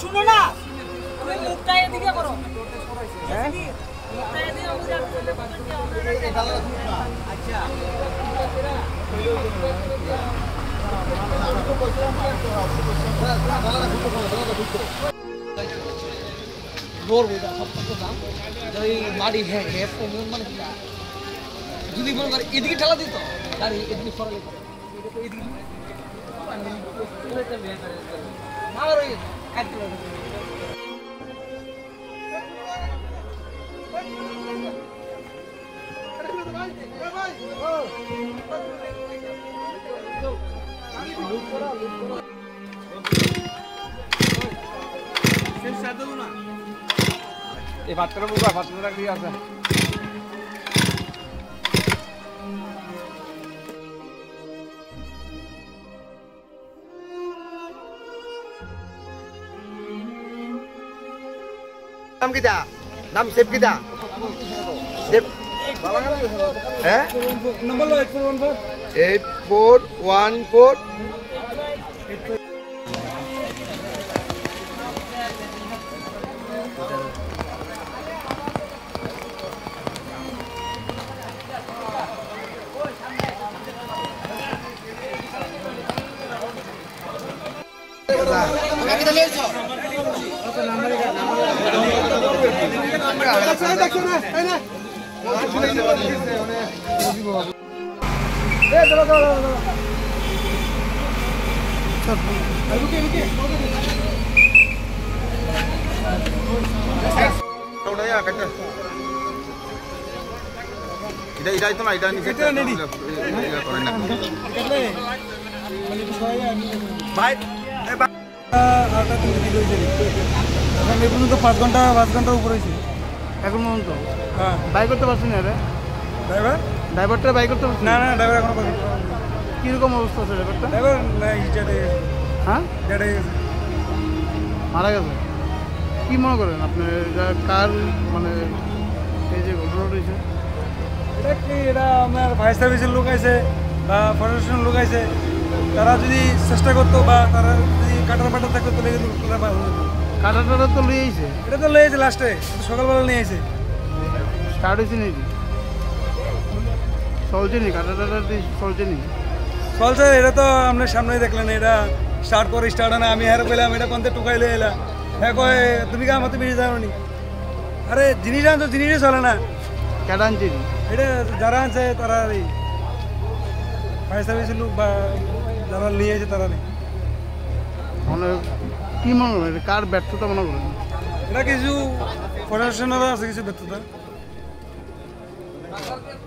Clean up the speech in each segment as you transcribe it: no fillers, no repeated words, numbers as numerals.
শুনো না, তুমি মুখটা এদিকে করো। হ্যাঁ মুখটা এদিকে আচ্ছা মাটি মানে যদি মনে করে এদিকে ঠেলা দিত গাড়ি এদিকে সরালে এদিকে এই ভাতটা বুঝা ভাতটা কি আছে नाम कितना नाम सेव कितना सेव हैं नंबर लो 8414 এটা তো না এটা নিচে ভাই এখন এই পর্যন্ত 5 ঘন্টা উপর হয়েছে এখন পর্যন্ত। হ্যাঁ বাই করতে পারছি না রে ড্রাইভারটা বাই করতে পারছি না ড্রাইভার এখনো কীরকম অবস্থা আছে ড্রাইভার হ্যাঁ মারা গেছে। কি মনে করেন আপনি কার মানে এই যে ঘটনা রয়েছে এটা কি এটা আমার ফায়ার সার্ভিসের লোক আছে বা প্রশাসনের লোক আছে, তারা যদি চেষ্টা করতো বা তারা যদি কাটার পাটার থাকতো তাহলে কিন্তু কাটাটা তো লিয়ে আইছে, এটা তো লিয়ে আইছে লাস্টে সকালবেলা নিয়ে আইছে স্টার্ট হয়েছে নাকি চলছে নি কাটাটা চলছে নি চলছে এটা তো আপনার সামনেই দেখলেন এটা স্টার্ট করে স্টার্ট হয় না। আমি হেরে পেলাম এটা কোনতে টুকাইলে এলা হ্যাঁ কয় তুমি কি আমার তো বেশি যাও নি আরে জিনিস আনছো জিনিসই চলে না কেটা আনছি এটা যারা আনছে তারা এই ফায়ার সার্ভিসের লোক বা যারা নিয়ে আছে তারা নেই মানে কী মনে করেন কার ব্যর্থতা মনে করেন এটা কিছু প্রশাসনেরও আছে কিছু ব্যর্থতা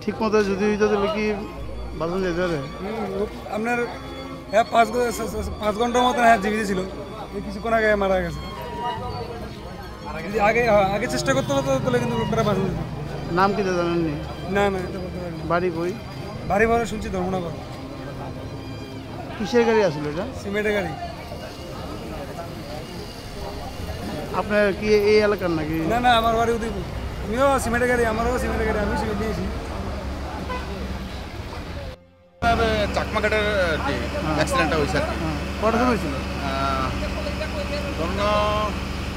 ঠিক মতো যদি তাহলে কি বাঁচানো যেতে পারে আপনার হ্যাঁ 5 ঘন্টার মতন হ্যাঁ জীবিত ছিল কিছুক্ষণ আগে মারা গেছে। আগে চেষ্টা করতে হতো তাহলে কিন্তু লোকটা বাঁচানো যেত। নাম কি জানেননি? না এটা বলতে পারি বাড়ি বই বাড়ি বড় শুনছি ধর্মনগর। কিসের গাড়ি আসলো এটা? সিমেন্টের গাড়ি। আপনার কি এই এলাকার নাকি? না আমার বাড়ি উদয়পুর। আমিও সিমেন্টের গাড়ি, আমারও সিমেন্টের গাড়ি, আমি সিমেন্ট নিয়েছি। চাকমাঘাটের অ্যাক্সিডেন্টটা হয়েছে আর কি। কটার সময় হয়েছিল? ধরুন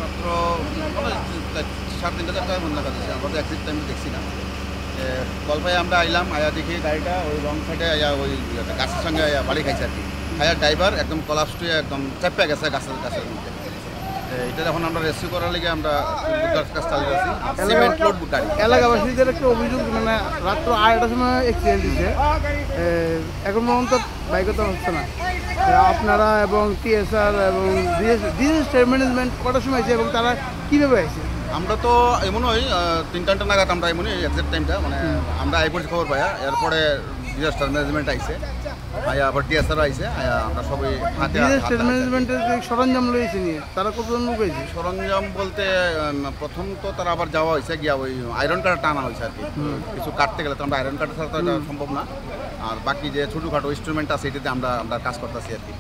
মাত্র 3:30 টাকা মনে কাজ আছে। আমরা তো অ্যাক্সিডেন্ট টাইমে দেখছি না। গল্পায় আমরা আইলাম আয়া দেখি গাড়িটা ওই রং সাইডে আয়া ওই গাছের সঙ্গে বাড়ি খাইছে আর কি। আয়ার ড্রাইভার একদম কলাপস হয়ে একদম চেপে গেছে গাছের মধ্যে। এটা যখন আমরা রেস্কিউ করার লেগে আমরা কাজ চালিয়ে আছি সিমেন্ট লোড গাড়ি। এলাকাবাসীদের একটা অভিযোগ মানে রাত্র 8টার সময় অ্যাক্সিডেন্ট দিচ্ছে, এখন পর্যন্ত বাইক তো হচ্ছে না। আপনারা এবং টিএসআর এবং ডিজাস্টার ম্যানেজমেন্ট কটার সময় আছে এবং তারা কীভাবে আছে? আমরা তো এমনই 3-4টা নাগাদ আমরা এমনই এক্সাক্ট টাইমটা মানে আমরা আইপড়ছি খবর পাইয়া, এরপরে ডিজাস্টার ম্যানেজমেন্ট আইছে আয়া আবার টিএসআর আইছে আয়া আমরা সবাই ডিজাস্টার ম্যানেজমেন্টের যে সরঞ্জাম লইছে নিয়ে তারা কতজন লোক হয়েছে? সরঞ্জাম বলতে প্রথম তো তারা আবার যাওয়া হয়েছে গিয়া ওই আয়রন কাটা টানা হয়েছে আর কি। কিছু কাটতে গেলে তো আমরা আয়রন কাটা ছাড়া তো এটা সম্ভব না। আর বাকি যে ছোটোখাটো ইনস্ট্রুমেন্ট আছে এটাতে আমরা কাজ করতেছি আর কি।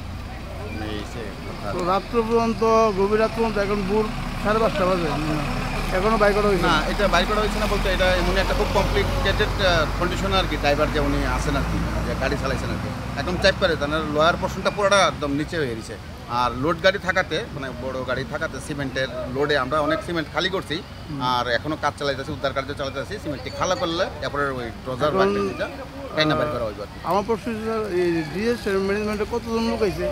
রাত্র পর্যন্ত গভীর রাত পর্যন্ত এখন ভোর 5:30 বাজে এখনো বাইক করা হয়েছে না। এটা বাইক করা হয়েছে না বলতে এটা এমনি একটা খুব কমপ্লিকেটেড কন্ডিশন আর কি। ড্রাইভার যে উনি আসেন আর কি, যে গাড়ি চালাইছেন আর কি, একদম চাপ পারে তার লোয়ার পোর্শনটা পুরোটা একদম নিচে হয়ে গেছে। আর লোড গাড়ি থাকাতে মানে বড় গাড়ি থাকাতে সিমেন্টের লোডে আমরা অনেক সিমেন্ট খালি করছি আর এখনো কাজ চালাইতেছি উদ্ধার কার্য চালাইতেছি সিমেন্টটি খালা করলে তারপরে ওই ট্রজার বাড়িটা টাইনা বের করা হইব আমার প্রশ্ন স্যার এই ডিএস ম্যানেজমেন্টে কতজন লোক আছে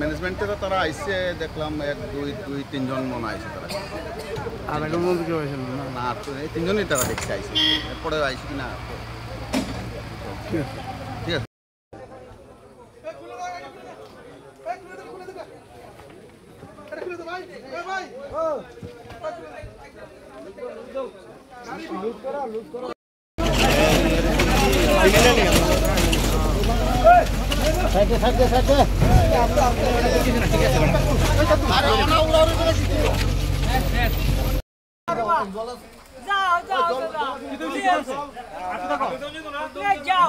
ম্যানেজমেন্টের তারা আইসে দেখলাম 1 2 3 জন মনে আইসে তারা আর আগের মধ্যে কেউ আছে না না এই 3 জনই তারা দেখতে আইসে এরপরে আইসে কিনা ঠিক আছে ঠিক আছে যাও